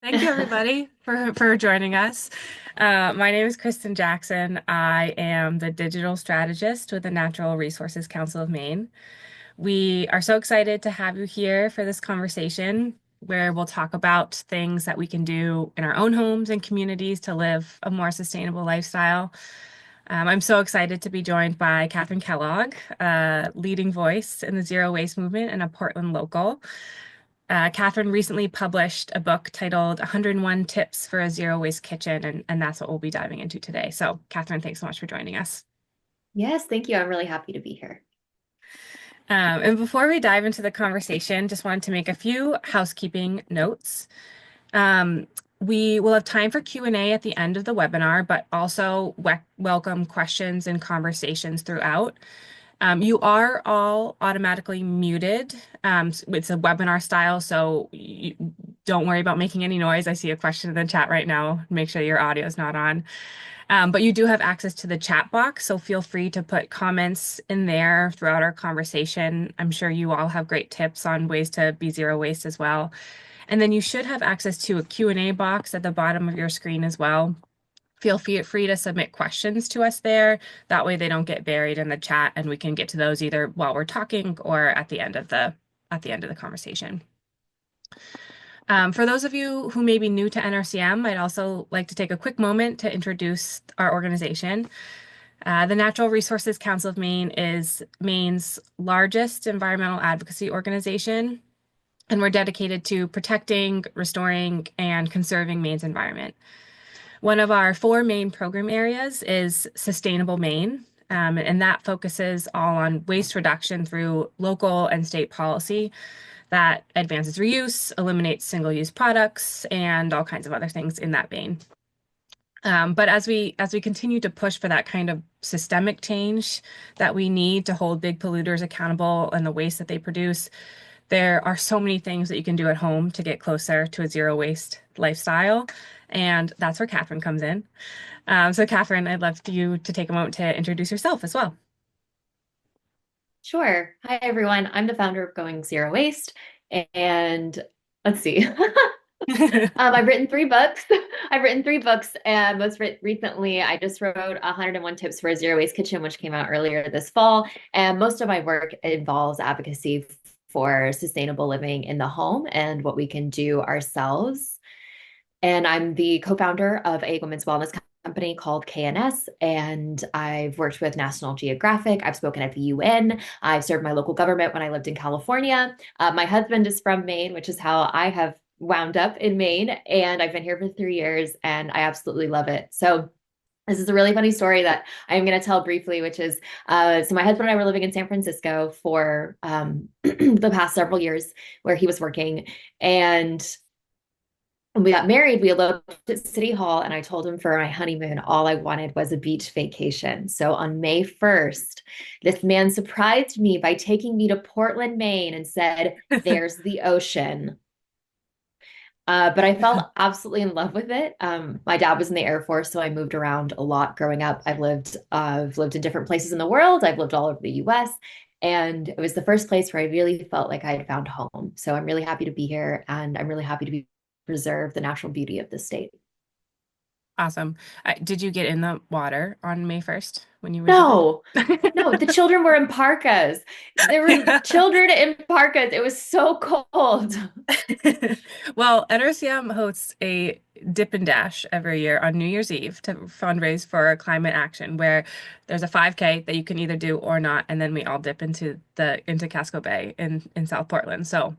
Thank you, everybody, for joining us. My name is Kristen Jackson. I am the digital strategist with the Natural Resources Council of Maine. We are so excited to have you here for this conversation where we'll talk about things that we can do in our own homes and communities to live a more sustainable lifestyle. I'm so excited to be joined by Kathryn Kellogg, a leading voice in the zero waste movement and a Portland local. Kathryn recently published a book titled 101 Tips for a Zero Waste Kitchen, and that's what we'll be diving into today. So, Kathryn, thanks so much for joining us. Yes, thank you. I'm really happy to be here. And before we dive into the conversation, just wanted to make a few housekeeping notes. Um, we will have time for Q&A at the end of the webinar, but also welcome questions and conversations throughout. You are all automatically muted. It's a webinar style, so don't worry about making any noise. I see a question in the chat right now. Make sure your audio is not on. But you do have access to the chat box, so feel free to put comments in there throughout our conversation. I'm sure you all have great tips on ways to be zero waste as well. And then you should have access to a Q&A box at the bottom of your screen as well. Feel free to submit questions to us there. That way they don't get buried in the chat and we can get to those either while we're talking or at the end of the conversation. For those of you who may be new to NRCM, I'd also like to take a quick moment to introduce our organization. The Natural Resources Council of Maine is Maine's largest environmental advocacy organization, and we're dedicated to protecting, restoring, and conserving Maine's environment. One of our four main program areas is Sustainable Maine, and that focuses all on waste reduction through local and state policy that advances reuse, eliminates single-use products, and all kinds of other things in that vein. But as we continue to push for that kind of systemic change that we need to hold big polluters accountable and the waste that they produce, there are so many things that you can do at home to get closer to a zero waste lifestyle. And that's where Kathryn comes in. So Kathryn, I'd love you to take a moment to introduce yourself as well. Sure. Hi, everyone. I'm the founder of Going Zero Waste. And let's see. I've written three books. I've written three books, and most recently, I just wrote 101 Tips for a Zero Waste Kitchen, which came out earlier this fall. And most of my work involves advocacy for sustainable living in the home and what we can do ourselves. And I'm the co-founder of a women's wellness company called KNS, and I've worked with National Geographic. I've spoken at the UN. I've served my local government when I lived in California. My husband is from Maine, which is how I have wound up in Maine, and I've been here for 3 years, and I absolutely love it. So this is a really funny story that I'm going to tell briefly, which is so my husband and I were living in San Francisco for the past several years where he was working. And when we got married, we eloped at City Hall, and I told him for my honeymoon, all I wanted was a beach vacation. So on May 1st, this man surprised me by taking me to Portland, Maine, and said, "There's the ocean." But I fell absolutely in love with it. My dad was in the Air Force, so I moved around a lot growing up. I've lived in different places in the world. I've lived all over the US, and it was the first place where I really felt like I had found home. So I'm really happy to be here, and I'm really happy to be preserve the natural beauty of the state. Awesome. Did you get in the water on May 1st when you visited? No, no, the children were in parkas. There were children in parkas. It was so cold. Well, NRCM hosts a dip and dash every year on New Year's Eve to fundraise for climate action, where there's a 5K that you can either do or not, and then we all dip into Casco Bay in South Portland. So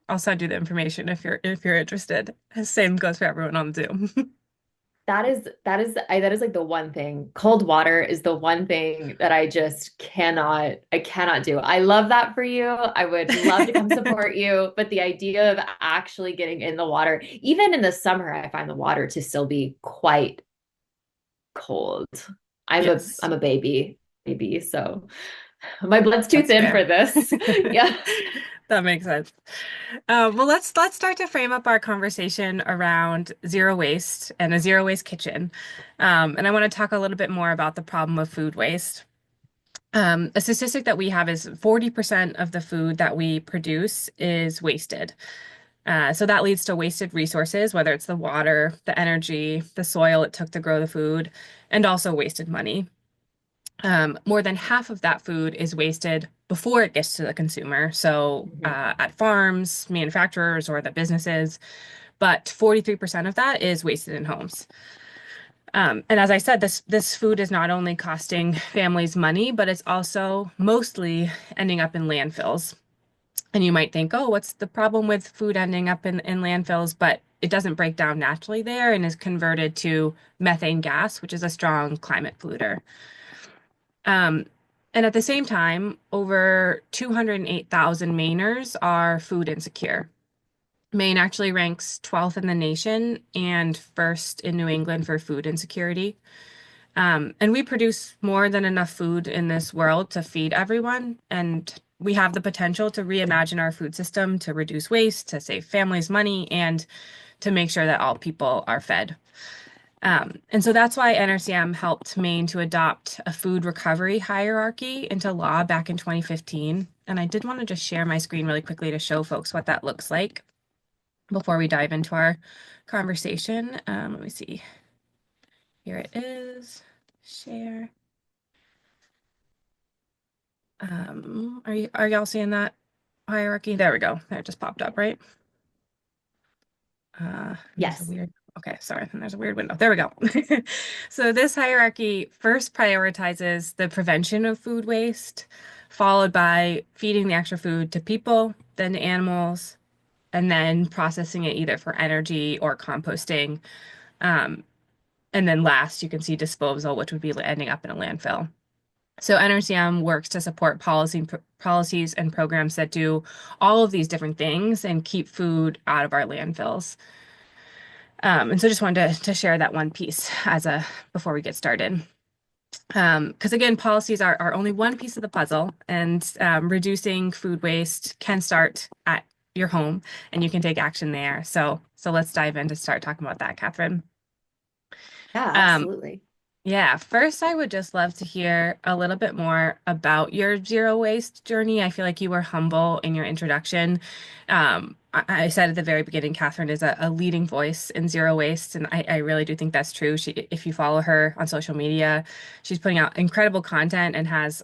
I'll send you the information if you're interested. Same goes for everyone on Zoom. That is like the one thing. Cold water is the one thing that I cannot do. I love that for you. I would love to come support you, but the idea of actually getting in the water, even in the summer, I find the water to still be quite cold. I'm a Yes, I'm a baby, so my blood's too that's thin fair. for this. Yeah. That makes sense. Well, let's start to frame up our conversation around zero waste and a zero waste kitchen. And I want to talk a little bit more about the problem of food waste. A statistic that we have is 40% of the food that we produce is wasted. So that leads to wasted resources, whether it's the water, the energy, the soil it took to grow the food, and also wasted money. More than half of that food is wasted before it gets to the consumer. So Mhm. at farms, manufacturers, or the businesses, but 43% of that is wasted in homes. And as I said, this food is not only costing families money, but it's also mostly ending up in landfills. And you might think, oh, what's the problem with food ending up in landfills? But it doesn't break down naturally there and is converted to methane gas, which is a strong climate polluter. Um, and at the same time, over 208,000 Mainers are food insecure. Maine actually ranks 12th in the nation and first in New England for food insecurity. And we produce more than enough food in this world to feed everyone. And we have the potential to reimagine our food system to reduce waste, to save families money, and to make sure that all people are fed. And so that's why NRCM helped Maine to adopt a food recovery hierarchy into law back in 2015. And I did want to just share my screen really quickly to show folks what that looks like before we dive into our conversation. Let me see. Here it is. Share. Are y'all seeing that hierarchy? There we go. That just popped up, right? There's a Yes. weird, okay, sorry, there's a weird window. There we go. So this hierarchy first prioritizes the prevention of food waste, followed by feeding the extra food to people, then to animals, and then processing it either for energy or composting. Um, and then last, you can see disposal, which would be ending up in a landfill. So NRCM works to support policies and programs that do all of these different things and keep food out of our landfills. And so just wanted to share that one piece as a before we get started. Because again, policies are only one piece of the puzzle, and reducing food waste can start at your home, and you can take action there. So let's dive in to start talking about that, Kathryn. Yeah, Um, absolutely. Yeah, first, I would just love to hear a little bit more about your zero waste journey. I feel like you were humble in your introduction. I said at the very beginning, Kathryn is a leading voice in zero waste, and I really do think that's true. If you follow her on social media, she's putting out incredible content and has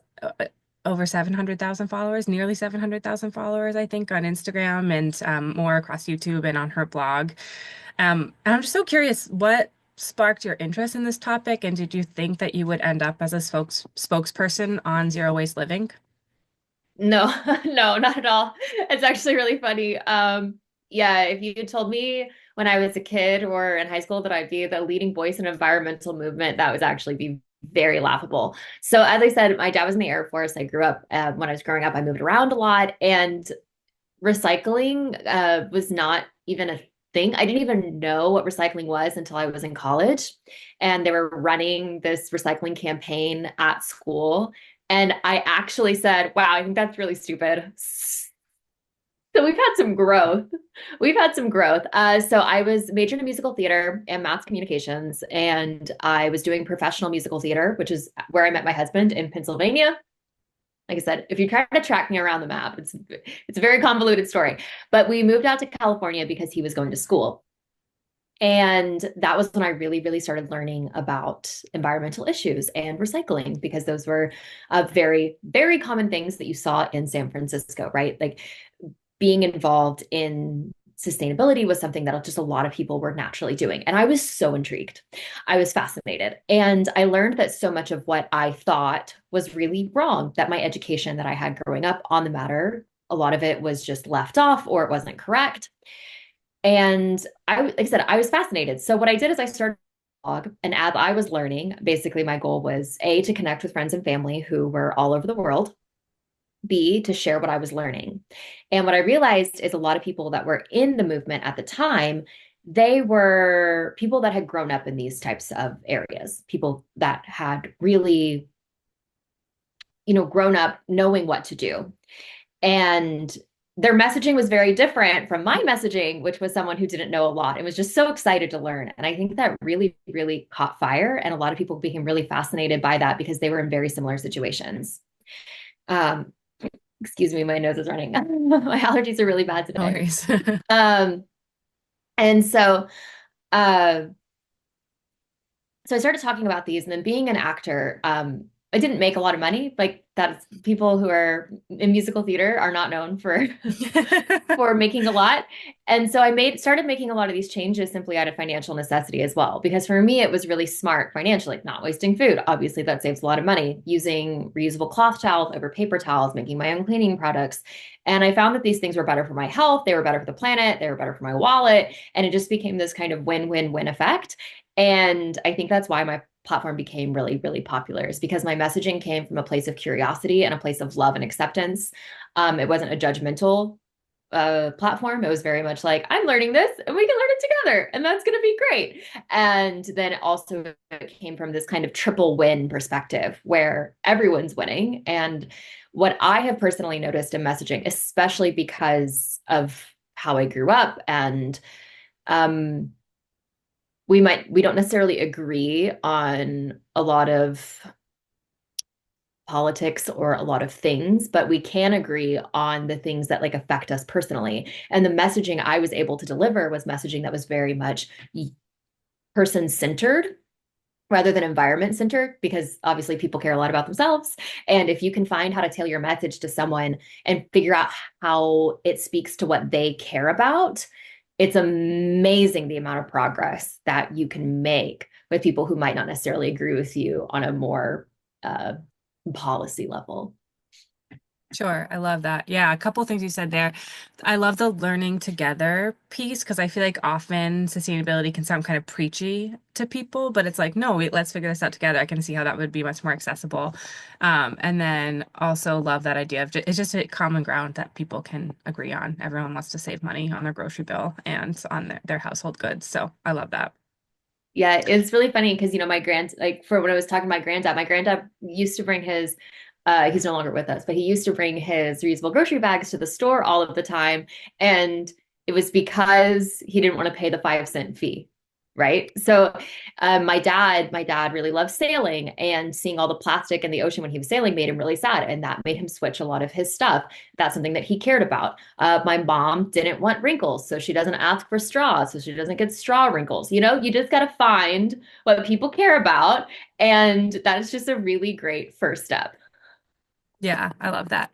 over 700,000 followers, nearly 700,000 followers, I think, on Instagram and more across YouTube and on her blog. And I'm just so curious, what sparked your interest in this topic, and did you think that you would end up as a spokesperson on zero waste living? No, no, not at all. It's actually really funny. Yeah, if you had told me when I was a kid or in high school that I'd be the leading voice in environmental movement, that would actually be very laughable. So, as I said, my dad was in the Air Force. I grew up, when I was growing up, I moved around a lot, and recycling was not even a thing. I didn't even know what recycling was until I was in college. And they were running this recycling campaign at school. And I actually said, wow, I think that's really stupid. So we've had some growth. We've had some growth. So I was majored in musical theater and mass communications, and I was doing professional musical theater, which is where I met my husband in Pennsylvania. Like I said, if you try to track me around the map, it's a very convoluted story. But we moved out to California because he was going to school. And that was when I really, really started learning about environmental issues and recycling, because those were very, very common things that you saw in San Francisco, right? Like being involved in sustainability was something that just a lot of people were naturally doing. And I was so intrigued. I was fascinated. And I learned that so much of what I thought was really wrong, that my education that I had growing up on the matter, a lot of it was just left off or it wasn't correct. And like I said, I was fascinated. So what I did is I started a blog, and as I was learning, basically my goal was A, to connect with friends and family who were all over the world, B, to share what I was learning. And what I realized is a lot of people that were in the movement at the time, they were people that had grown up in these types of areas, people that had really, grown up knowing what to do. And their messaging was very different from my messaging, which was someone who didn't know a lot and was just so excited to learn. And I think that really, really caught fire. And a lot of people became really fascinated by that because they were in very similar situations. Um, Excuse me, my nose is running. My allergies are really bad No today. worries. Um, and so, uh, so I started talking about these, and then being an actor, I didn't make a lot of money. Like that's people who are in musical theater are not known for for making a lot. And so I made started making a lot of these changes simply out of financial necessity as well. Because for me, it was really smart financially, not wasting food. Obviously, that saves a lot of money, using reusable cloth towels over paper towels, making my own cleaning products. And I found that these things were better for my health, they were better for the planet, they were better for my wallet, and it just became this kind of win-win-win effect. And I think that's why my platform became really, really popular, is because my messaging came from a place of curiosity and a place of love and acceptance. It wasn't a judgmental platform. It was very much like, I'm learning this and we can learn it together, and that's going to be great. And then also it came from this kind of triple win perspective where everyone's winning. And what I have personally noticed in messaging, especially because of how I grew up, and um, we don't necessarily agree on a lot of politics or a lot of things, but we can agree on the things that like affect us personally. And the messaging I was able to deliver was messaging that was very much person centered rather than environment centered, because obviously people care a lot about themselves. And if you can find how to tailor your message to someone and figure out how it speaks to what they care about, it's amazing the amount of progress that you can make with people who might not necessarily agree with you on a more policy level. Sure, I love that. Yeah, a couple things you said there. I love the learning together piece because I feel like often sustainability can sound kind of preachy to people, but it's like, no, wait, let's figure this out together. I can see how that would be much more accessible. And then also love that idea of it's just a common ground that people can agree on. Everyone wants to save money on their grocery bill and on their household goods. So I love that. Yeah, it's really funny because my like for when I was talking to my granddad used to bring his he's no longer with us, but he used to bring his reusable grocery bags to the store all of the time. And it was because he didn't want to pay the 5 cent fee. Right. So my dad really loved sailing, and seeing all the plastic in the ocean when he was sailing made him really sad. And that made him switch a lot of his stuff. That's something that he cared about. My mom didn't want wrinkles, so she doesn't ask for straws, so she doesn't get straw wrinkles. You just got to find what people care about. And that's just a really great first step. Yeah, I love that.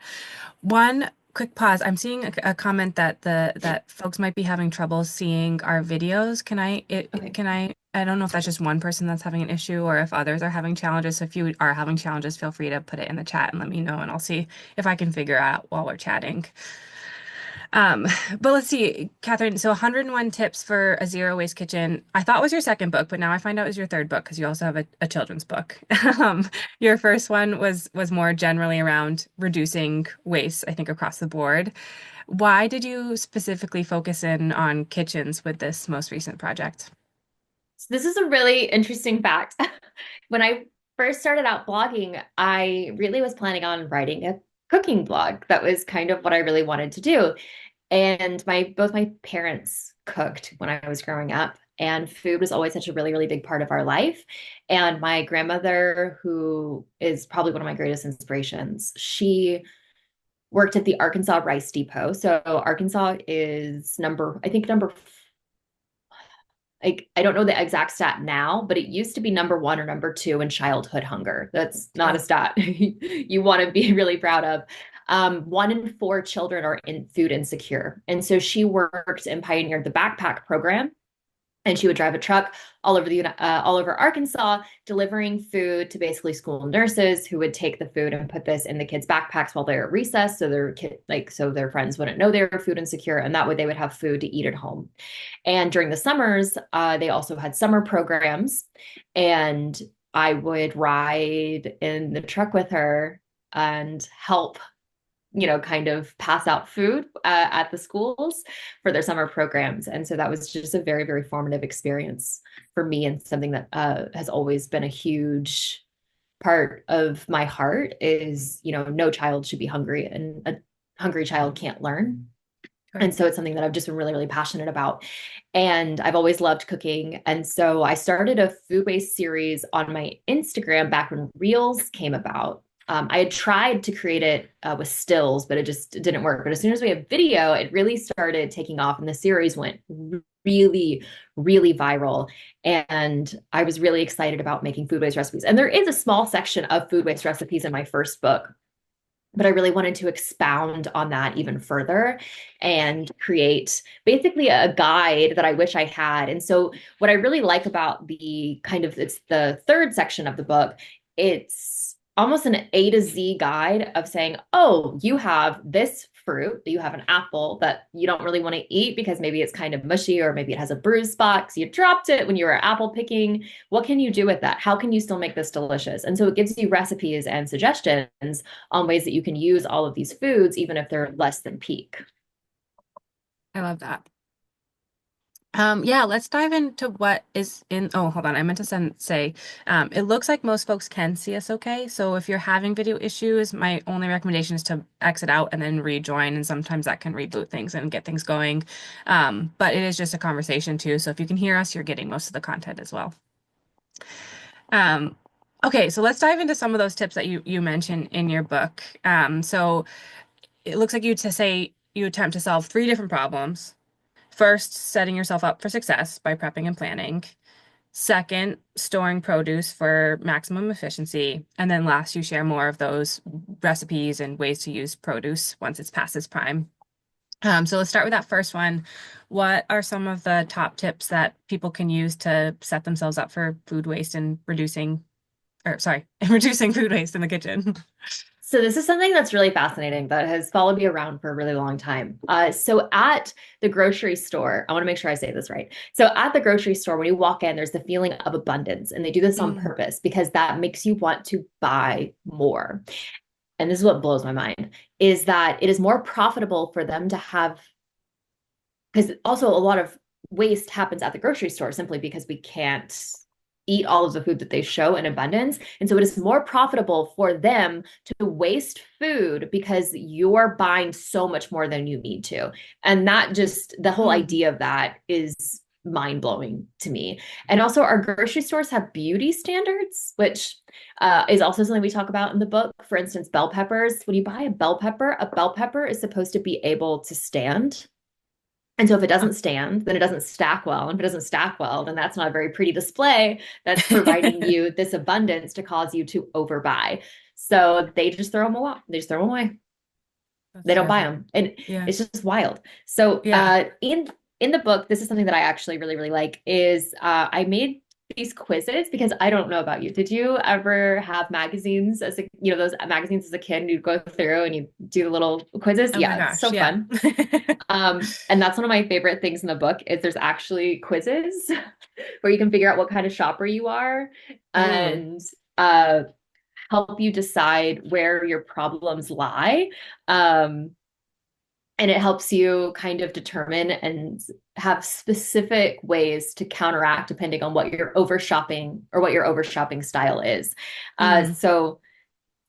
One quick pause. I'm seeing a comment that that folks might be having trouble seeing our videos. Okay. I don't know if that's just one person that's having an issue or if others are having challenges. So if you are having challenges, feel free to put it in the chat and let me know, and I'll see if I can figure out while we're chatting. Um, but let's see, Kathryn, so 101 tips for a zero waste kitchen. I thought was your second book, but now I find out it was your third book because you also have a children's book. Your first one was more generally around reducing waste, I think, across the board. Why did you specifically focus in on kitchens with this most recent project? So this is a really interesting fact. When I first started out blogging, I really was planning on writing a cooking blog. That was kind of what I really wanted to do. And my both my parents cooked when I was growing up, and food was always such a really, really big part of our life. And my grandmother, who is probably one of my greatest inspirations, she worked at the Arkansas Rice Depot. So Arkansas is I think number like I don't know the exact stat now, but it used to be number one or number two in childhood hunger. That's not a Oh, stat you want to be really proud of. 1 in 4 children are in food insecure. And so she worked and pioneered the backpack program, and she would drive a truck all over Arkansas, delivering food to basically school nurses who would take the food and put this in the kids' backpacks while they're at recess, so their friends wouldn't know they were food insecure, and that way they would have food to eat at home. And during the summers, they also had summer programs, and I would ride in the truck with her and help kind of pass out food at the schools for their summer programs. And so that was just a very, very formative experience for me, and something that has always been a huge part of my heart is, no child should be hungry, and a hungry child can't learn. sure. And so it's something that I've just been really, really passionate about. And I've always loved cooking. And so I started a food waste series on my Instagram back when Reels came about. I had tried to create it with stills, but it just didn't work. But as soon as we have video, it really started taking off, and the series went really, really viral. And I was really excited about making food waste recipes. And there is a small section of food waste recipes in my first book, but I really wanted to expound on that even further and create basically a guide that I wish I had. And so what I really like about the kind of, it's the third section of the book, it's almost an A to Z guide of saying, oh, you have this fruit, you have an apple that you don't really want to eat because maybe it's kind of mushy or maybe it has a bruise spot because you dropped it when you were apple picking. What can you do with that? How can you still make this delicious? And so it gives you recipes and suggestions on ways that you can use all of these foods, even if they're less than peak. I love that. Yeah, let's dive into what is in. Oh, hold on. I meant to say, it looks like most folks can see us okay. So if you're having video issues, my only recommendation is to exit out and then rejoin. And sometimes that can reboot things and get things going. But it is just a conversation too. So if you can hear us, you're getting most of the content as well. Um, okay, so let's dive into some of those tips that you mentioned in your book. So it looks like to say you attempt to solve three different problems. First, setting yourself up for success by prepping and planning. Second, storing produce for maximum efficiency. And then last, you share more of those recipes and ways to use produce once it's past its prime. So let's start with that first one. What are some of the top tips that people can use to set themselves up for food waste and reducing food waste in the kitchen? So this is something that's really fascinating that has followed me around for a really long time. So at the grocery store, I want to make sure I say this right. So at the grocery store, when you walk in, there's the feeling of abundance, and they do this on Mm, purpose because that makes you want to buy more. And this is what blows my mind, is that it is more profitable for them to have, because also a lot of waste happens at the grocery store simply because we can't eat all of the food that they show in abundance. And so it is more profitable for them to waste food because you're buying so much more than you need to. And that just, the whole mm, idea of that is mind blowing to me. And also, our grocery stores have beauty standards, which is also something we talk about in the book. For instance, bell peppers. When you buy a bell pepper is supposed to be able to stand. And so if it doesn't stand, then it doesn't stack well. And if it doesn't stack well, then that's not a very pretty display that's providing you this abundance to cause you to overbuy. So they just throw them away. They just throw them away. that's They don't buy terrible. them. And Yeah. it's just wild. So Yeah. in the book, this is something that I actually really, really like is I made these quizzes because I don't know about you. Did you ever have magazines as a, those magazines as a kid and you'd go through and you do the little quizzes? Oh my Yeah, it's gosh. so Yeah. fun. And that's one of my favorite things in the book is there's actually quizzes where you can figure out what kind of shopper you are Ooh. and uh, help you decide where your problems lie. Um, and it helps you kind of determine and have specific ways to counteract depending on what your over shopping or what your over shopping style is. Mm, So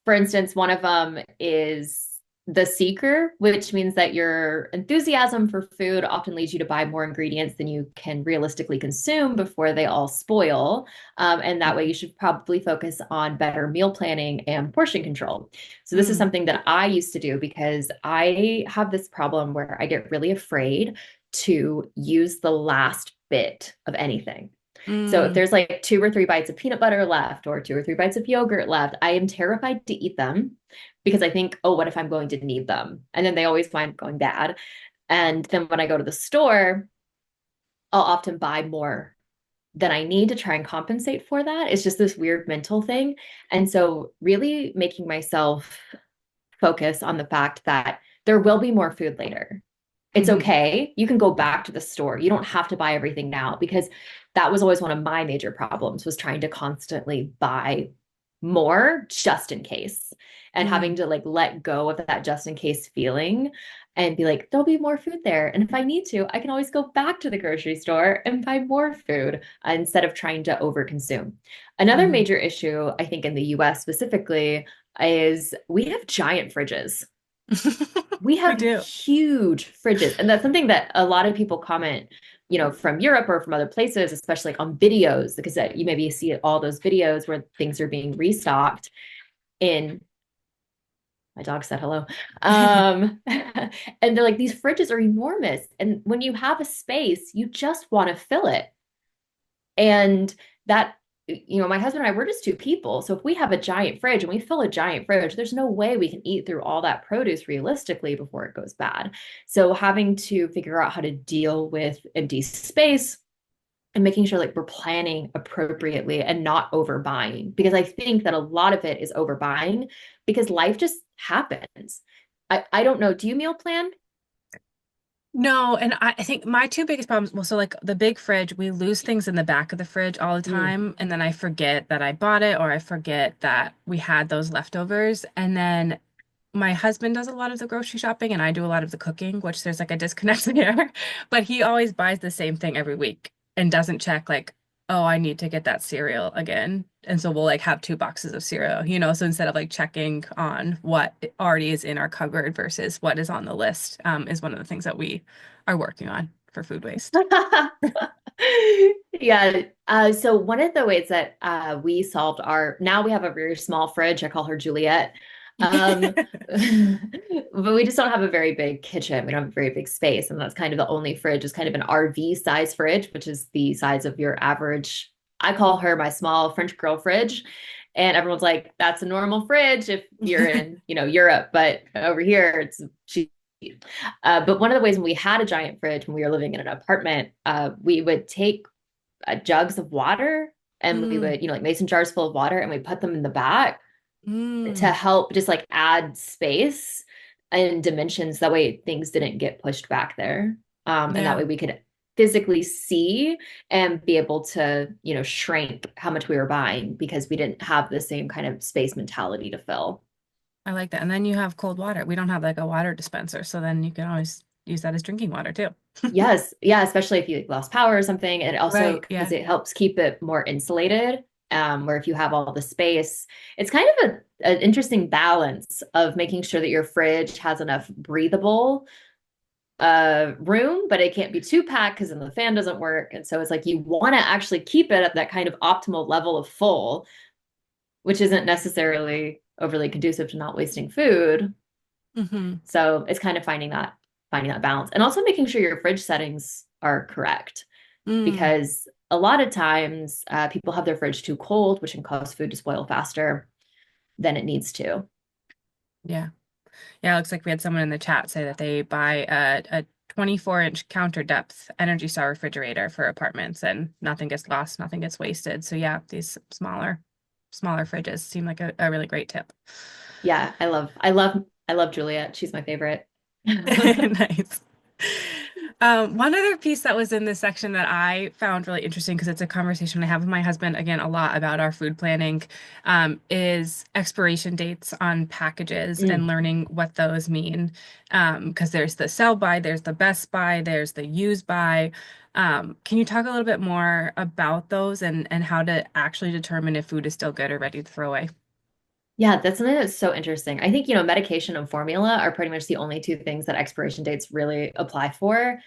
for instance, one of them is the seeker, which means that your enthusiasm for food often leads you to buy more ingredients than you can realistically consume before they all spoil. And that way, you should probably focus on better meal planning and portion control. So, this is mm, something that I used to do because I have this problem where I get really afraid to use the last bit of anything. So if mm. there's like two or three bites of peanut butter left or two or three bites of yogurt left, I am terrified to eat them because I think, oh, what if I'm going to need them? And then they always wind up going bad. And then when I go to the store, I'll often buy more than I need to try and compensate for that. It's just this weird mental thing. And so really making myself focus on the fact that there will be more food later. It's Mhm. okay. You can go back to the store. You don't have to buy everything now because that was always one of my major problems was trying to constantly buy more just in case and having Mm. to like let go of that just in case feeling and be like there'll be more food there and if I need to I can always go back to the grocery store and buy more food instead of trying to overconsume. Another Mhm. major issue I think in the US specifically is we have giant fridges. We We have do. huge fridges. And that's something that a lot of people comment, from Europe or from other places, especially like on videos, because you maybe see all those videos where things are being restocked in. My dog said hello. And they're like, these fridges are enormous. And when you have a space, you just want to fill it. And that, my husband and I, we're just two people. So if we have a giant fridge and we fill a giant fridge, there's no way we can eat through all that produce realistically before it goes bad. So having to figure out how to deal with empty space and making sure like we're planning appropriately and not overbuying, because I think that a lot of it is overbuying because life just happens. I don't know. Do you meal plan? No, and I think my two biggest problems, well, so like the big fridge, we lose things in the back of the fridge all the Mm. time, and then I forget that I bought it or I forget that we had those leftovers. And then my husband does a lot of the grocery shopping and I do a lot of the cooking, which there's like a disconnect there. But he always buys the same thing every week and doesn't check like, oh, I need to get that cereal again. And so we'll like have two boxes of cereal, so instead of like checking on what already is in our cupboard versus what is on the list, is one of the things that we are working on for food waste. Yeah. So one of the ways that we solved now we have a very small fridge. I call her Juliet. But we just don't have a very big kitchen. We don't have a very big space. And that's kind of the only fridge is kind of an RV size fridge, which is the size of your average. I call her my small French girl fridge. And everyone's like, that's a normal fridge if you're in, Europe. But over here, it's cheap. But one of the ways when we had a giant fridge when we were living in an apartment, we would take jugs of water and we Mm, would, like mason jars full of water and we put them in the back to mm, help just like add space and dimensions. That way things didn't get pushed back there. And that yeah, way we could physically see and be able to, shrink how much we were buying because we didn't have the same kind of space mentality to fill. I like that. And then you have cold water. We don't have like a water dispenser, so then you can always use that as drinking water too. Yes, yeah, especially if you like, lost power or something. And also Right, because yeah. it helps keep it more insulated. Where if you have all the space, it's kind of an interesting balance of making sure that your fridge has enough breathable room, but it can't be too packed because then the fan doesn't work. And so it's like you want to actually keep it at that kind of optimal level of full, which isn't necessarily overly conducive to not wasting food. Hmm. So it's kind of finding that balance and also making sure your fridge settings are correct Mm, because a lot of times people have their fridge too cold, which can cause food to spoil faster than it needs to. yeah. Yeah, it looks like we had someone in the chat say that they buy a 24-inch counter depth Energy Star refrigerator for apartments and nothing gets lost, nothing gets wasted. So yeah, these smaller fridges seem like a really great tip. Yeah, I love Juliet. She's my favorite. Nice. One other piece that was in this section that I found really interesting because it's a conversation I have with my husband again a lot about our food planning, is expiration dates on packages and Mm. learning what those mean. Because there's the sell by, there's the best by, there's the use by. Can you talk a little bit more about those and how to actually determine if food is still good or ready to throw away? Yeah, that's something that's so interesting. I think, medication and formula are pretty much the only two things that expiration dates really apply for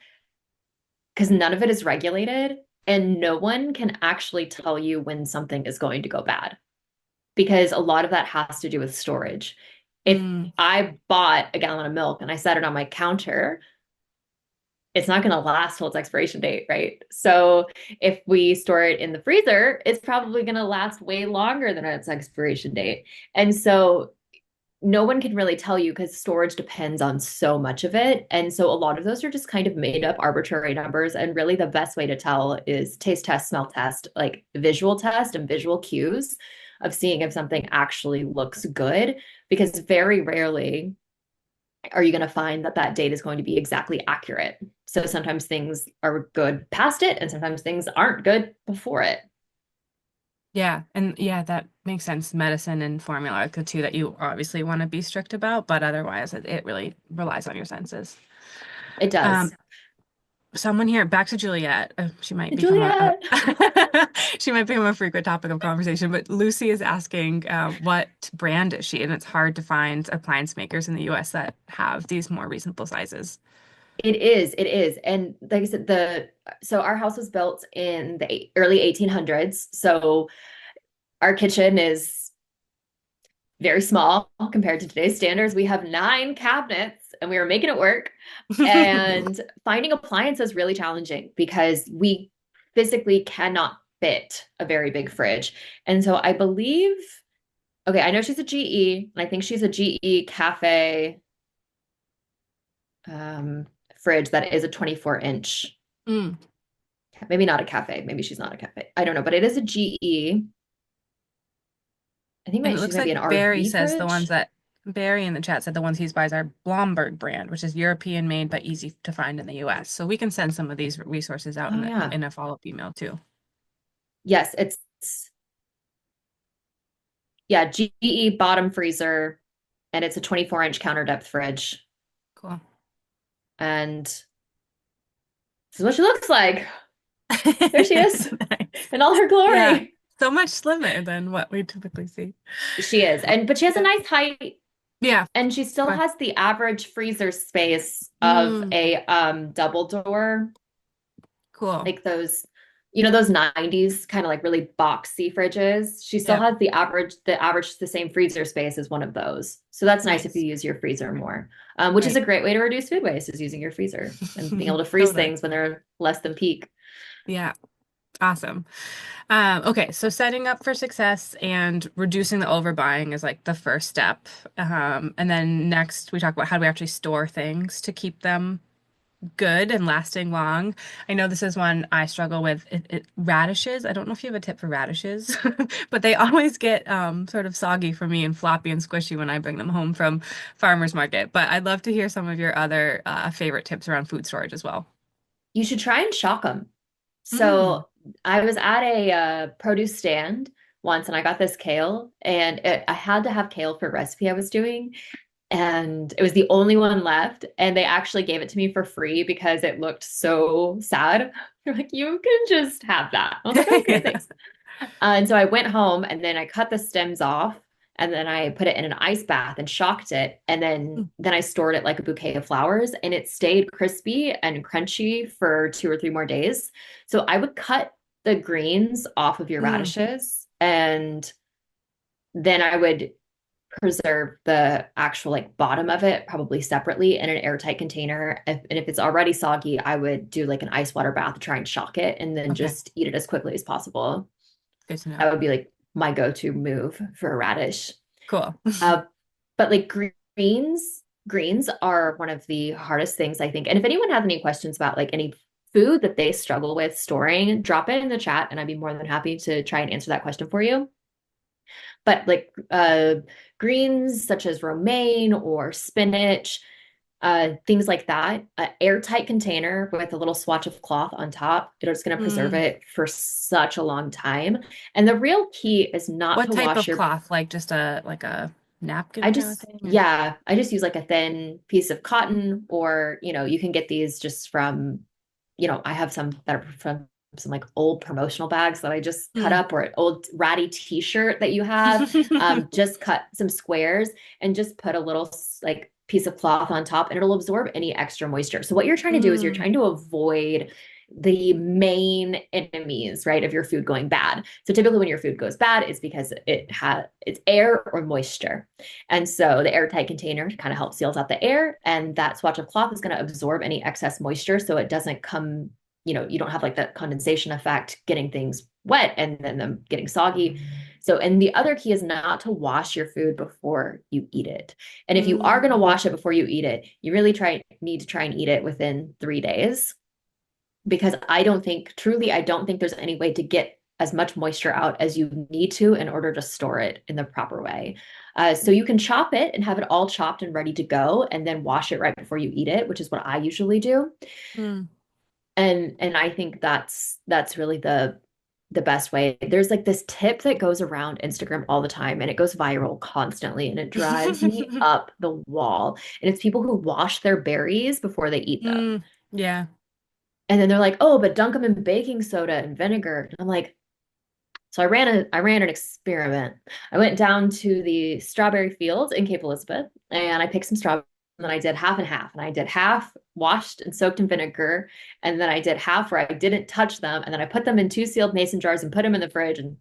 because none of it is regulated and no one can actually tell you when something is going to go bad because a lot of that has to do with storage. If Mm, I bought a gallon of milk and I set it on my counter, it's not going to last till its expiration date, right? So if we store it in the freezer, it's probably going to last way longer than its expiration date. And so no one can really tell you because storage depends on so much of it. And so a lot of those are just kind of made up arbitrary numbers. And really, the best way to tell is taste test, smell test, like visual test and visual cues of seeing if something actually looks good. Because very rarely are you going to find that that date is going to be exactly accurate. So sometimes things are good past it, and sometimes things aren't good before it. yeah, and yeah, that makes sense. Medicine and formula are the two that you obviously want to be strict about, but otherwise it really relies on your senses. It does. Um, Someone here, back to Juliet. She might become Juliet. she might become a frequent topic of conversation. But Lucy is asking, what brand is she? And it's hard to find appliance makers in the U.S. that have these more reasonable sizes. It is. And like I said, so our house was built in the early 1800s. So our kitchen is very small compared to today's standards. We have 9 cabinets and we were making it work. And finding appliances really challenging because we physically cannot fit a very big fridge. And so I believe, okay, I know she's a GE, and I think she's a GE cafe fridge that is a 24-inch. Mm. Maybe not a cafe. Maybe she's not a cafe. I don't know, but it is a GE. I think And it she's looks maybe like an Barry RV says the ones fridge. that Barry in the chat said the ones he buys are Blomberg brand, which is European made but easy to find in the US. So we can send some of these resources out Oh yeah. in a follow-up email too. Yes, it's yeah, GE bottom freezer, and it's a 24-inch counter depth fridge. Cool. And this is what she looks like. There she is Nice. in all her Yeah. glory. So much slimmer than what we typically see. She is. And but she has a Yeah. nice height, Yeah. and she still Okay. has the average freezer space of Mm, a double door, cool. like those, those 90s kind of like really boxy fridges. She still Yep. has the same freezer space as one of those. So that's nice if you Nice. use your freezer more, which is Right. a great way to reduce food waste is using your freezer and being able to freeze Totally. things when they're less than peak. Yeah. Awesome. Okay, so setting up for success and reducing the overbuying is like the first step. And then next we talk about how do we actually store things to keep them good and lasting long. I know this is one I struggle with. Radishes. I don't know if you have a tip for radishes, but they always get sort of soggy for me and floppy and squishy when I bring them home from farmer's market. But I'd love to hear some of your other favorite tips around food storage as well. You should try and shock them. Mm, So I was at a produce stand once and I got this kale and I had to have kale for a recipe I was doing. And it was the only one left. And they actually gave it to me for free because it looked so sad. They're like, you can just have that. I was like, okay, yeah. thanks. And so I went home and then I cut the stems off and then I put it in an ice bath and shocked it. And then I stored it like a bouquet of flowers and it stayed crispy and crunchy for 2 or 3 more days. So I would cut the greens off of your Mm, radishes and then I would preserve the actual like bottom of it probably separately in an airtight container. And if it's already soggy, I would do like an ice water bath to try and shock it and then okay, just eat it as quickly as possible. good to know. That would be like my go-to move for a radish. Cool. Uh, but like greens are one of the hardest things, I think. And if anyone has any questions about like any food that they struggle with storing, drop it in the chat and I'd be more than happy to try and answer that question for you. But like greens such as romaine or spinach, things like that, an airtight container with a little swatch of cloth on top, it's going to preserve Mm, it for such a long time. And the real key is not what to type wash of your cloth? Like just a napkin kind of thing? Or? I just use like a thin piece of cotton, or, you can get these just from, I have some that are from some like old promotional bags that I just cut Mm. up, or an old ratty t-shirt that you have. Just cut some squares and just put a little like piece of cloth on top and it'll absorb any extra moisture. So what you're trying to do is you're Mm, trying to avoid the main enemies, right, of your food going bad. So typically when your food goes bad, it's because it's air or moisture. And so the airtight container kind of helps seals out the air, and that swatch of cloth is going to absorb any excess moisture so it doesn't come, you don't have like that condensation effect getting things wet and then them getting soggy. So, and the other key is not to wash your food before you eat it. And if you are going to mm, wash it before you eat it, you really need to try and eat it within 3 days, because I don't think there's any way to get as much moisture out as you need to in order to store it in the proper way. So you can chop it and have it all chopped and ready to go, and then wash it right before you eat it, which is what I usually do. mm. And I think that's really the best way. There's like this tip that goes around Instagram all the time and it goes viral constantly and it drives me up the wall. And it's people who wash their berries before they eat them. Mm, yeah. And then they're like, "Oh, but dunk them in baking soda and vinegar." And I'm like, so I ran an experiment. I went down to the strawberry fields in Cape Elizabeth and I picked some strawberries and then I did half and half. And I did half washed and soaked in vinegar. And then I did half where I didn't touch them. And then I put them in 2 sealed mason jars and put them in the fridge and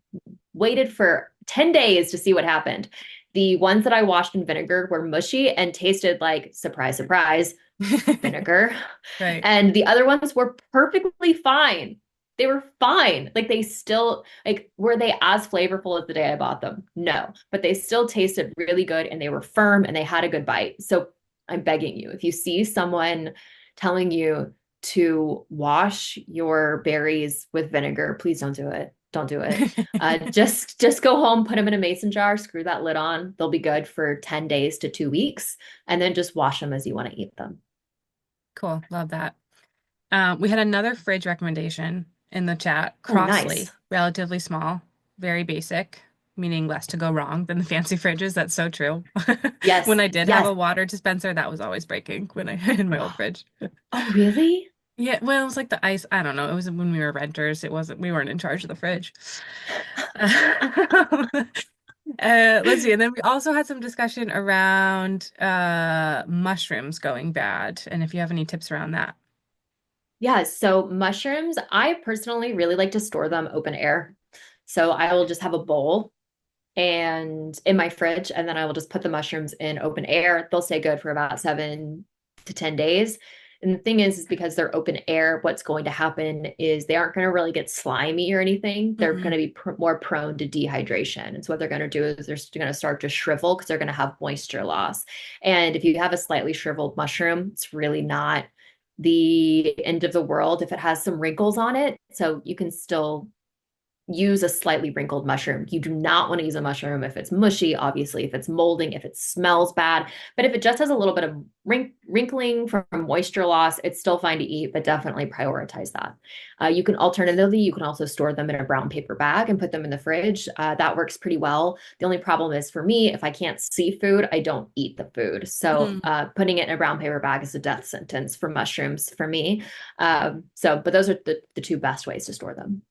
waited for 10 days to see what happened. The ones that I washed in vinegar were mushy and tasted like, surprise, surprise, vinegar. Right. And the other ones were perfectly fine. They were fine. Like they still, like, were they as flavorful as the day I bought them? No, but they still tasted really good and they were firm and they had a good bite. So I'm begging you, if you see someone telling you to wash your berries with vinegar, please don't do it. Don't do it. Just go home, put them in a mason jar, screw that lid on. They'll be good for 10 days to 2 weeks, and then just wash them as you want to eat them. Cool. Love that. We had another fridge recommendation in the chat. Oh, nice. Crossley, relatively small, very basic, meaning less to go wrong than the fancy fridges. That's so true. When Yes. I did have Yes. a water dispenser, that was always breaking when I in my old fridge. Oh, really? Yeah, well, it was like the ice. I don't know. It was when we were renters. It wasn't, we weren't in charge of the fridge. Let's see. And then we also had some discussion around mushrooms going bad, and if you have any tips around that. Yeah. So mushrooms, I personally really like to store them open air. So I will just have a bowl and in my fridge, and then I will just put the mushrooms in open air. They'll stay good for about 7 to 10 days. And the thing is because they're open air, what's going to happen is they aren't going to really get slimy or anything. They're going Hmm. to be more prone to dehydration. And so what they're going to do is they're going to start to shrivel because they're going to have moisture loss. And if you have a slightly shriveled mushroom, it's really not the end of the world if it has some wrinkles on it. So you can still use a slightly wrinkled mushroom. You do not want to use a mushroom if it's mushy, obviously, if it's molding, if it smells bad. But if it just has a little bit of wrinkling from moisture loss, it's still fine to eat, but definitely prioritize that. You can also store them in a brown paper bag and put them in the fridge. That works pretty well. The only problem is for me, if I can't see food, I don't eat the food. So Mm, putting it in a brown paper bag is a death sentence for mushrooms for me. But those are the two best ways to store them.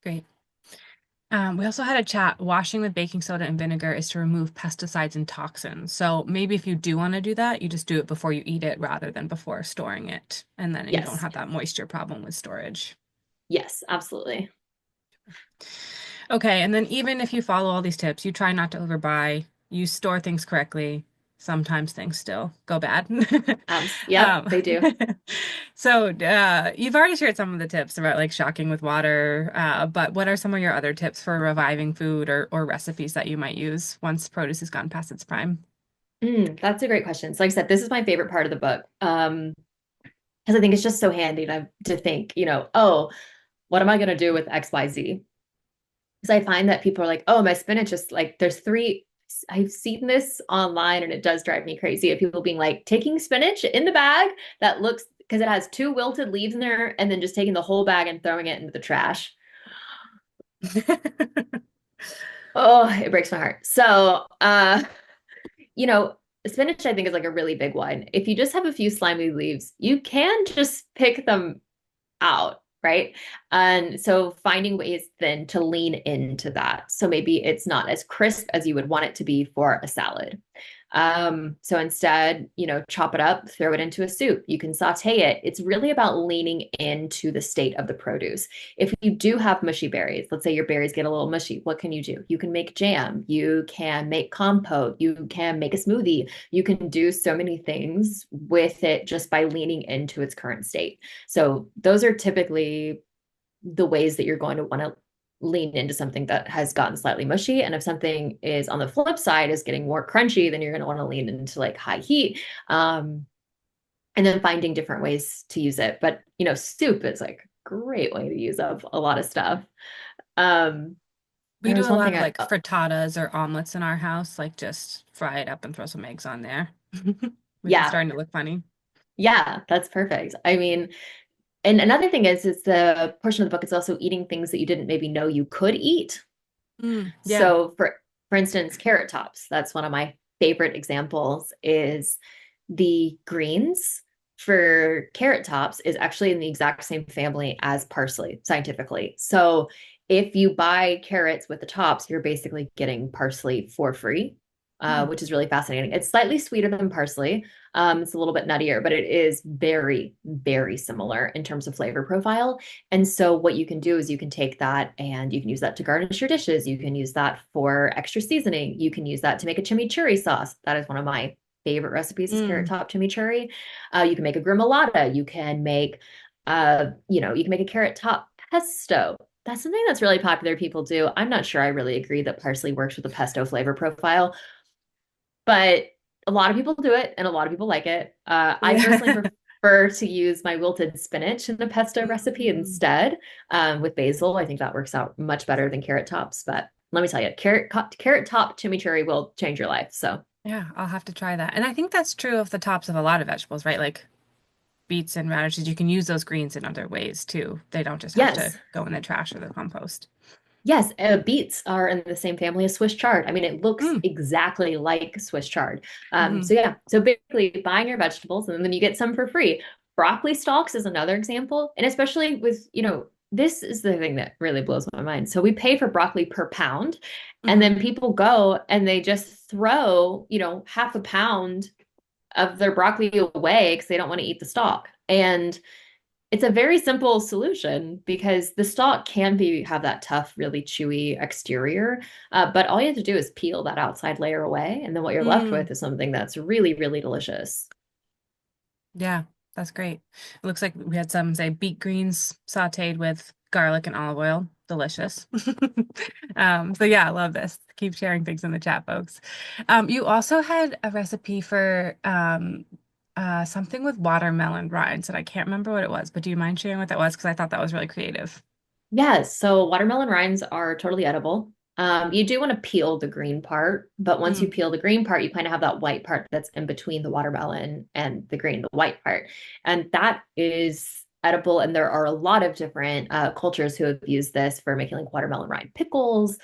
great. We also had a chat. Washing with baking soda and vinegar is to remove pesticides and toxins. So maybe if you do want to do that, you just do it before you eat it rather than before storing it. And then you don't Yes. have that moisture problem with storage. Yes, absolutely. Okay, and then even if you follow all these tips, you try not to overbuy, you store things correctly. Sometimes things still go bad. Yep, Um, they do. so you've already shared some of the tips about like shocking with water, but what are some of your other tips for reviving food or recipes that you might use once produce has gone past its prime? That's a great question. So like I said, this is my favorite part of the book. Because I think it's just so handy to think, oh, what am I going to do with XYZ? Because I find that people are like, oh, my spinach is like, there's three. I've seen this online and it does drive me crazy of people being like taking spinach in the bag that looks, because it has two wilted leaves in there, and then just taking the whole bag and throwing it into the trash. Oh, it breaks my heart. So, you know, spinach, I think, is like a really big one. If you just have a few slimy leaves, you can just pick them out, right? And so finding ways then to lean into that. So maybe it's not as crisp as you would want it to be for a salad. So instead, chop it up, throw it into a soup. You can saute it. It's really about leaning into the state of the produce. If you do have mushy berries, let's say your berries get a little mushy, what can you do? You can make jam, you can make compote, you can make a smoothie. You can do so many things with it just by leaning into its current state. So those are typically the ways that you're going to want to lean into something that has gotten slightly mushy. And if something is on the flip side is getting more crunchy, then you're going to want to lean into like high heat. And then finding different ways to use it. But soup is like a great way to use up a lot of stuff. Um, We there do was a one lot thing of like frittatas or omelets in our house, like just fry it up and throw some eggs on there. With it yeah, starting to look funny. yeah, that's perfect. I mean, and another thing is the portion of the book is also eating things that you didn't maybe know you could eat. Yeah. So for instance, carrot tops, that's one of my favorite examples is the greens for carrot tops is actually in the exact same family as parsley scientifically. So if you buy carrots with the tops, you're basically getting parsley for free. Hmm. which is really fascinating. It's slightly sweeter than parsley. It's a little bit nuttier, but it is very, very similar in terms of flavor profile. And so what you can do is you can take that and you can use that to garnish your dishes. You can use that for extra seasoning. You can use that to make a chimichurri sauce. That is one of my favorite recipes is carrot Mm. top chimichurri. You can make a gremolata. You can make, you can make a carrot top pesto. That's something that's really popular people do. I'm not sure I really agree that parsley works with a pesto flavor profile, but a lot of people do it and a lot of people like it. I personally Yeah. prefer to use my wilted spinach in the pesto recipe Mm. instead, with basil. I think that works out much better than carrot tops. But let me tell you, carrot top chimichurri will change your life. So Yeah, I'll have to try that. And I think that's true of the tops of a lot of vegetables, right? Like beets and radishes, you can use those greens in other ways too. They don't just have to yes, go in the trash or the compost. yes, beets are in the same family as Swiss chard. I mean, it looks Mm. exactly like Swiss chard. So Hmm. yeah, so basically buying your vegetables and then you get some for free. Broccoli stalks is another example, and especially with, this is the thing that really blows my mind. So we pay for broccoli per pound, and Hmm. then people go and they just throw, half a pound of their broccoli away because they don't want to eat the stalk. And it's a very simple solution because the stalk can have that tough, really chewy exterior, but all you have to do is peel that outside layer away, and then what you're left Mm. with is something that's really, really delicious. Yeah, that's great. It looks like we had some, say, beet greens sauteed with garlic and olive oil. Delicious. So yeah, I love this. Keep sharing things in the chat, folks. You also had a recipe for something with watermelon rinds, and I can't remember what it was, but do you mind sharing what that was? Because I thought that was really creative. Yes, so watermelon rinds are totally edible. You do want to peel the green part, but once you Mm. peel the green part, you kind of have that white part that's in between the watermelon and the green, the white part. And that is edible. And there are a lot of different cultures who have used this for making like watermelon rind pickles.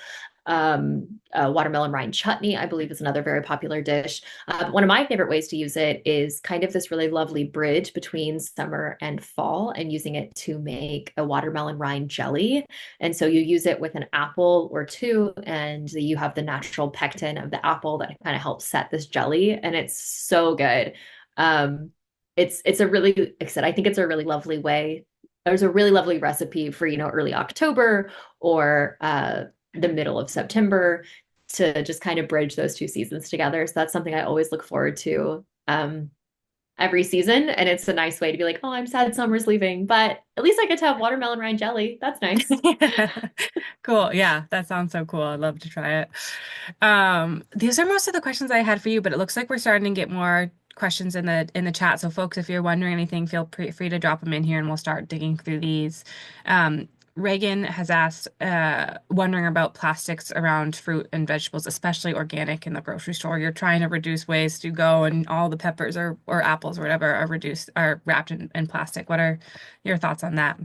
Watermelon rind chutney, I believe, is another very popular dish. One of my favorite ways to use it is kind of this really lovely bridge between summer and fall and using it to make a watermelon rind jelly. And so you use it with an apple or two, and you have the natural pectin of the apple that kind of helps set this jelly. And it's so good. Um, it's a really, like I said, I think it's a really lovely way. There's a really lovely recipe for, early October or the middle of September to just kind of bridge those two seasons together. So that's something I always look forward to every season. And it's a nice way to be like, oh, I'm sad summer's leaving, but at least I get to have watermelon rind jelly. That's nice. Cool. Yeah, that sounds so cool. I'd love to try it. These are most of the questions I had for you, but it looks like we're starting to get more questions in the chat. So folks, if you're wondering anything, feel free to drop them in here and we'll start digging through these. Reagan has asked, wondering about plastics around fruit and vegetables, especially organic in the grocery store. You're trying to reduce waste. You go and all the peppers or apples or whatever are wrapped in plastic. What are your thoughts on that?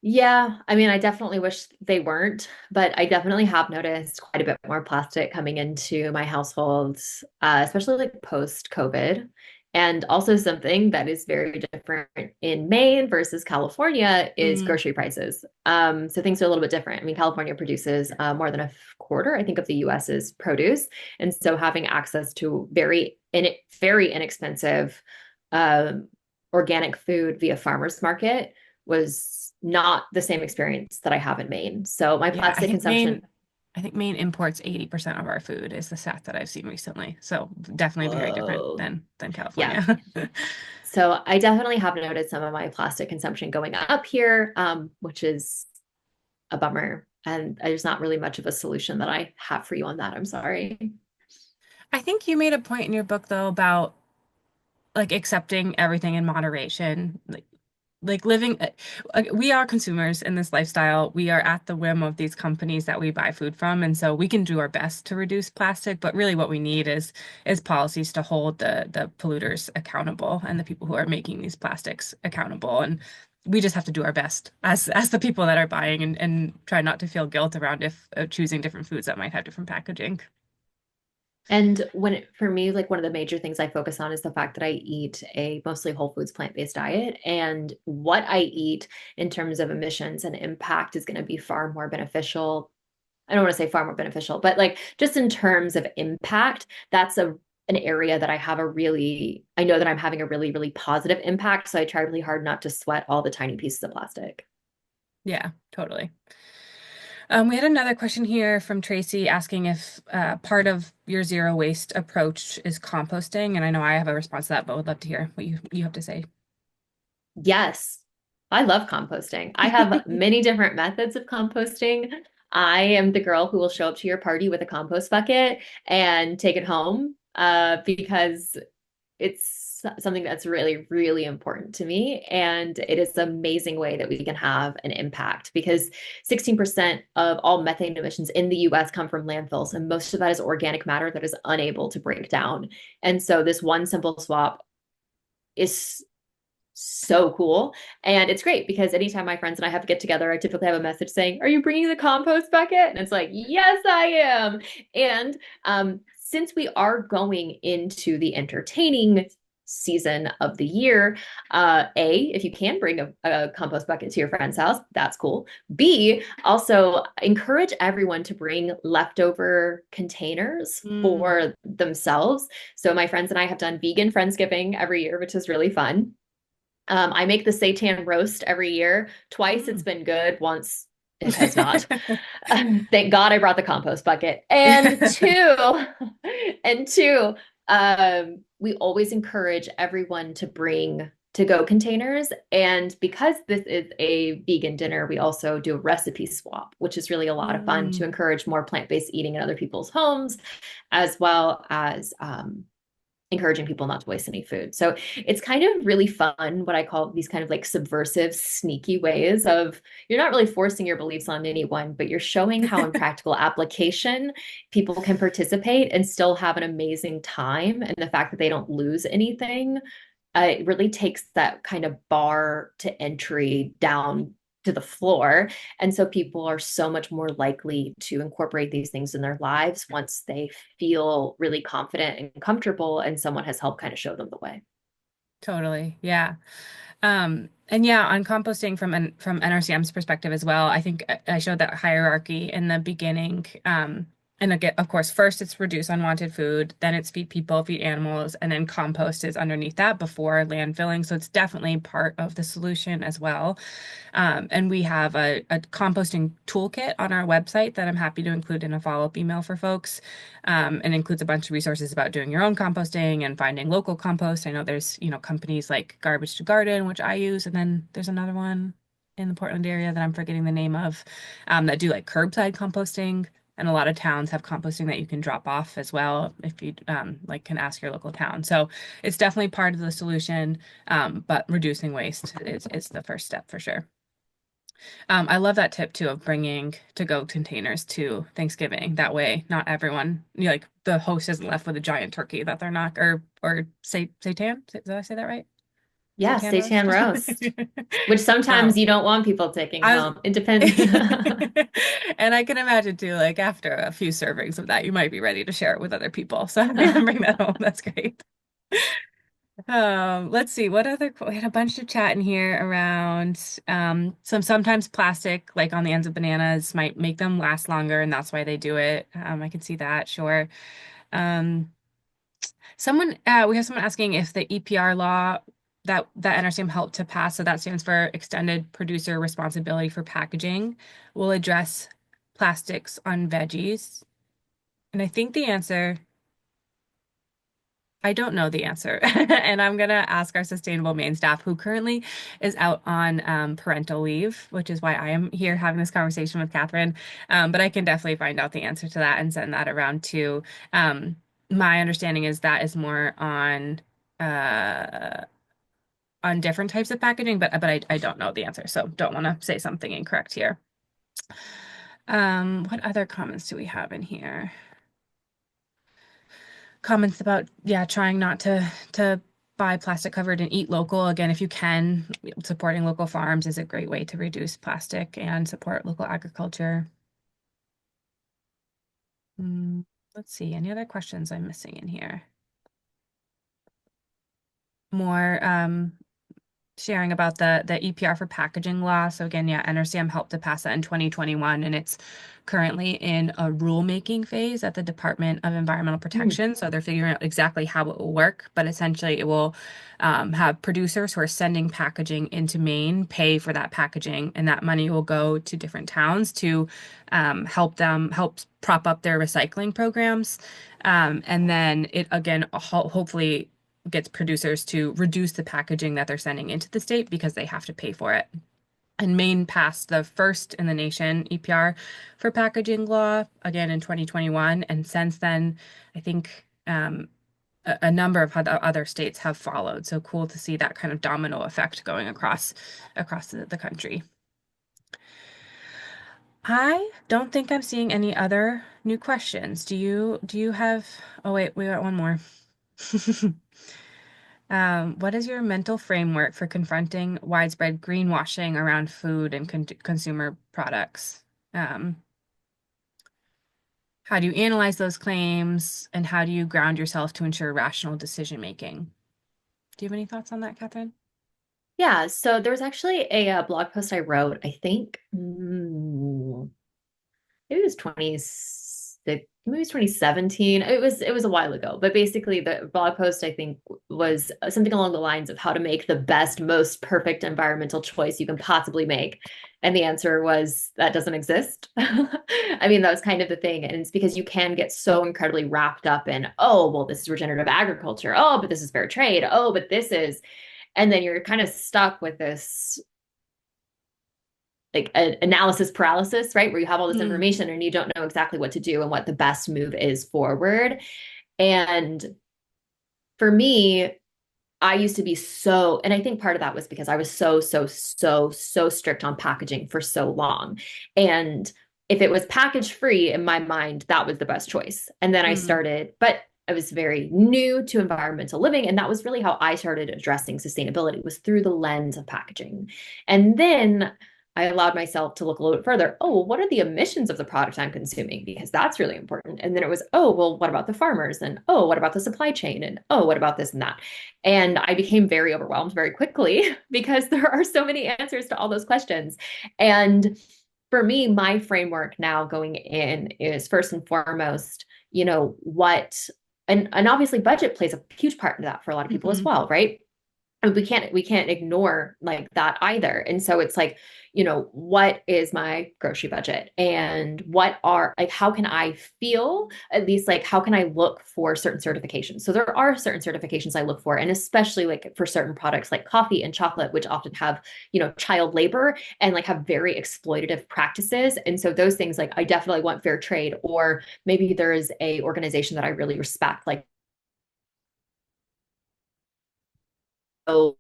Yeah, I mean, I definitely wish they weren't, but I definitely have noticed quite a bit more plastic coming into my household, especially like post-COVID. And also something that is very different in Maine versus California is Mm. grocery prices. So things are a little bit different. I mean, California produces more than a quarter, I think, of the US's produce, and so having access to very inexpensive um, organic food via farmers market was not the same experience that I have in Maine. So my Yeah, plastic consumption, I think Maine imports 80% of our food is the stat that I've seen recently. So definitely very different whoa. than Yeah. California. So I definitely have noticed some of my plastic consumption going up here, which is a bummer. And there's not really much of a solution that I have for you on that. I'm sorry. I think you made a point in your book though about like accepting everything in moderation. Like living we are consumers in this lifestyle. We are at the whim of these companies that we buy food from, and so we can do our best to reduce plastic, but really what we need is policies to hold the polluters accountable and the people who are making these plastics accountable. And we just have to do our best as the people that are buying and try not to feel guilt around if choosing different foods that might have different packaging. And for me, like one of the major things I focus on is the fact that I eat a mostly whole foods plant-based diet. And what I eat in terms of emissions and impact is going to be far more beneficial I don't want to say far more beneficial, but like just in terms of impact, that's an area that I know that I'm having a really, really positive impact. So I try really hard not to sweat all the tiny pieces of plastic. Yeah, totally. We had another question here from Tracy asking if part of your zero waste approach is composting, and I know I have a response to that, but would love to hear what you have to say. Yes, I love composting. I have many different methods of composting. I am the girl who will show up to your party with a compost bucket and take it home because it's something that's really, really important to me. And it is an amazing way that we can have an impact because 16% of all methane emissions in the US come from landfills, and most of that is organic matter that is unable to break down. And so, this one simple swap is so cool. And it's great because anytime my friends and I have to get together, I typically have a message saying, "Are you bringing the compost bucket?" And it's like, "Yes, I am." And since we are going into the entertaining season of the year, if you can bring a compost bucket to your friend's house, that's cool. B, also encourage everyone to bring leftover containers Mm. for themselves. So my friends and I have done vegan Friendsgiving every year, which is really fun. I make the seitan roast every year. Twice it's Mm. been good. Once it has not. Thank God I brought the compost bucket. And two, and two, we always encourage everyone to bring to-go containers. And because this is a vegan dinner, we also do a recipe swap, which is really a lot of fun to Mm. encourage more plant-based eating in other people's homes, as well as encouraging people not to waste any food. So it's kind of really fun, what I call these kind of like subversive, sneaky ways of you're not really forcing your beliefs on anyone, but you're showing how in practical application people can participate and still have an amazing time. And the fact that they don't lose anything, it really takes that kind of bar to entry down to the floor. And so people are so much more likely to incorporate these things in their lives once they feel really confident and comfortable and someone has helped kind of show them the way. Totally. Yeah. And yeah, on composting from NRCM's perspective as well, I think I showed that hierarchy in the beginning. And again, of course, first it's reduce unwanted food, then it's feed people, feed animals, and then compost is underneath that before landfilling. So it's definitely part of the solution as well. And we have a composting toolkit on our website that I'm happy to include in a follow-up email for folks, and includes a bunch of resources about doing your own composting and finding local compost. I know there's, companies like Garbage to Garden, which I use, and then there's another one in the Portland area that I'm forgetting the name of, that do like curbside composting. And a lot of towns have composting that you can drop off as well if you like can ask your local town. So it's definitely part of the solution, but reducing waste is the first step for sure. I love that tip too of bringing to-go containers to Thanksgiving. That way, not everyone, like the host isn't left with a giant turkey that they're not, or seitan. Did I say that right? Yeah, Seitan roast. seitan roast, which sometimes Um, you don't want people taking I was, home. It depends. and I can imagine too, like after a few servings of that, you might be ready to share it with other people. So bring that home. That's great. Let's see, what other, we had a bunch of chat in here around sometimes plastic, like on the ends of bananas, might make them last longer, and that's why they do it. I can see that, sure. Um, we have someone asking if the EPR law that NRCM helped to pass, so that stands for Extended Producer Responsibility for Packaging, will address plastics on veggies. And I think the answer I don't know the answer. And I'm going to ask our Sustainable Maine staff, who currently is out on parental leave, which is why I am here having this conversation with Kathryn. But I can definitely find out the answer to that and send that around too. My understanding is that is more uh, on different types of packaging, but I don't know the answer, so don't want to say something incorrect here. What other comments do we have in here? Comments about, yeah, trying not to buy plastic covered and eat local. Again, if you can, supporting local farms is a great way to reduce plastic and support local agriculture. Mm, let's see, any other questions I'm missing in here? More sharing about the EPR for packaging law. So again, yeah, NRCM helped to pass that in 2021, and it's currently in a rulemaking phase at the Department of Environmental Mm. Protection. So they're figuring out exactly how it will work, but essentially it will have producers who are sending packaging into Maine pay for that packaging, and that money will go to different towns to help prop up their recycling programs. And then it again, hopefully gets producers to reduce the packaging that they're sending into the state because they have to pay for it. And Maine passed the first in the nation EPR for packaging law again in 2021. And since then, I think a number of other states have followed. So cool to see that kind of domino effect going across the country. I don't think I'm seeing any other new questions. Do you have, oh wait, we got one more. What is your mental framework for confronting widespread greenwashing around food and consumer products? Um, how do you analyze those claims and how do you ground yourself to ensure rational decision making? Do you have any thoughts on that, Kathryn? Yeah, so there was actually a blog post I wrote, I think, maybe it was 26, maybe it was 2017. It was a while ago, but basically the blog post I think was something along the lines of how to make the best, most perfect environmental choice you can possibly make. And the answer was that doesn't exist. I mean, that was kind of the thing. And it's because you can get so incredibly wrapped up in, oh, well, this is regenerative agriculture. Oh, but this is fair trade. Oh, but this is, and then you're kind of stuck with this like analysis paralysis, right? Where you have all this Mm, information and you don't know exactly what to do and what the best move is forward. And for me, I used to be so, and I think part of that was because I was so strict on packaging for so long. And if it was package free in my mind, that was the best choice. And then I mm, started, but I was very new to environmental living. And that was really how I started addressing sustainability was through the lens of packaging. And then I allowed myself to look a little bit further. Oh, well, what are the emissions of the product I'm consuming? Because that's really important. And then it was, oh, well, what about the farmers? And oh, what about the supply chain? And oh, what about this and that? And I became very overwhelmed very quickly because there are so many answers to all those questions. And for me, my framework now going in is first and foremost, what and obviously budget plays a huge part in that for a lot of people as mhm, well, right? And we can't ignore like that either. And so it's like, what is my grocery budget and what are like how can I feel at least like how can I look for certain certifications? So there are certain certifications I look for, and especially like for certain products like coffee and chocolate, which often have, child labor and like have very exploitative practices. And so those things like I definitely want fair trade, or maybe there is a organization that I really respect, like oh,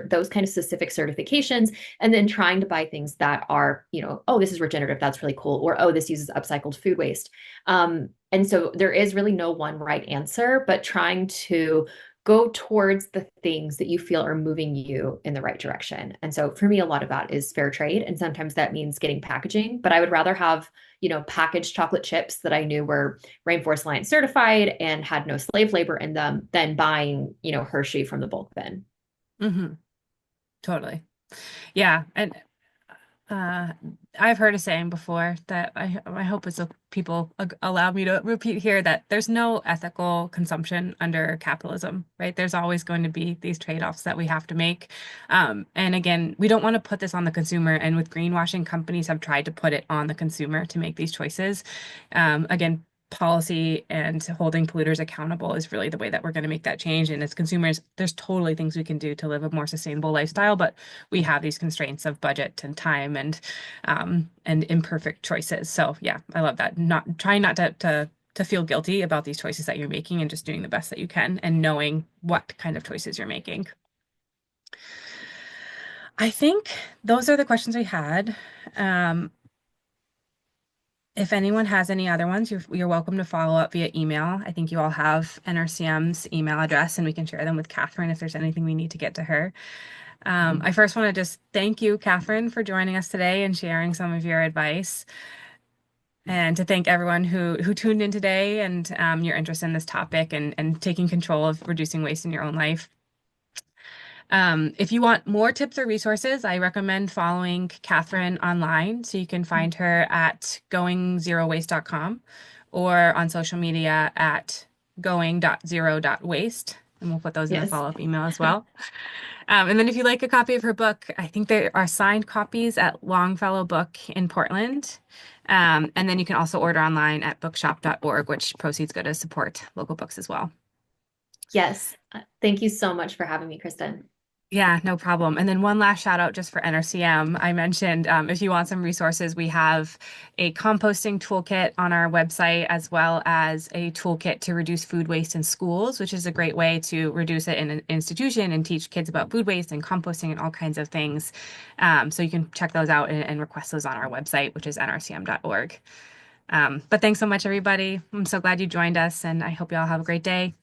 those kind of specific certifications, and then trying to buy things that are, oh, this is regenerative, that's really cool, or oh, this uses upcycled food waste. And so there is really no one right answer, but trying to go towards the things that you feel are moving you in the right direction. And so for me, a lot of that is fair trade. And sometimes that means getting packaging, but I would rather have, packaged chocolate chips that I knew were Rainforest Alliance certified and had no slave labor in them than buying, Hershey from the bulk bin. mhm, totally. Yeah, and Uh, I've heard a saying before that I hope it's people allow me to repeat here that there's no ethical consumption under capitalism, right? There's always going to be these trade-offs that we have to make. And again, we don't want to put this on the consumer. And with greenwashing, companies have tried to put it on the consumer to make these choices. Again, policy and holding polluters accountable is really the way that we're going to make that change. And as consumers, there's totally things we can do to live a more sustainable lifestyle, but we have these constraints of budget and time and imperfect choices. So yeah, I love that. Not trying not to feel guilty about these choices that you're making and just doing the best that you can and knowing what kind of choices you're making. I think those are the questions we had. Um, if anyone has any other ones, you're welcome to follow up via email. I think you all have NRCM's email address, and we can share them with Kathryn if there's anything we need to get to her. I first want to just thank you, Kathryn, for joining us today and sharing some of your advice, and to thank everyone who tuned in today and your interest in this topic and taking control of reducing waste in your own life. If you want more tips or resources, I recommend following Kathryn online. So you can find her at goingzerowaste.com or on social media at going.zero.waste. And we'll put those in the Yes. follow-up email as well. And then if you like a copy of her book, I think there are signed copies at Longfellow Book in Portland. And then you can also order online at bookshop.org, which proceeds go to support local books as well. Yes. Thank you so much for having me, Kristen. Yeah, no problem. And then one last shout out just for NRCM. I mentioned if you want some resources, we have a composting toolkit on our website, as well as a toolkit to reduce food waste in schools, which is a great way to reduce it in an institution and teach kids about food waste and composting and all kinds of things. So you can check those out and request those on our website, which is nrcm.org. But thanks so much, everybody. I'm so glad you joined us, and I hope you all have a great day.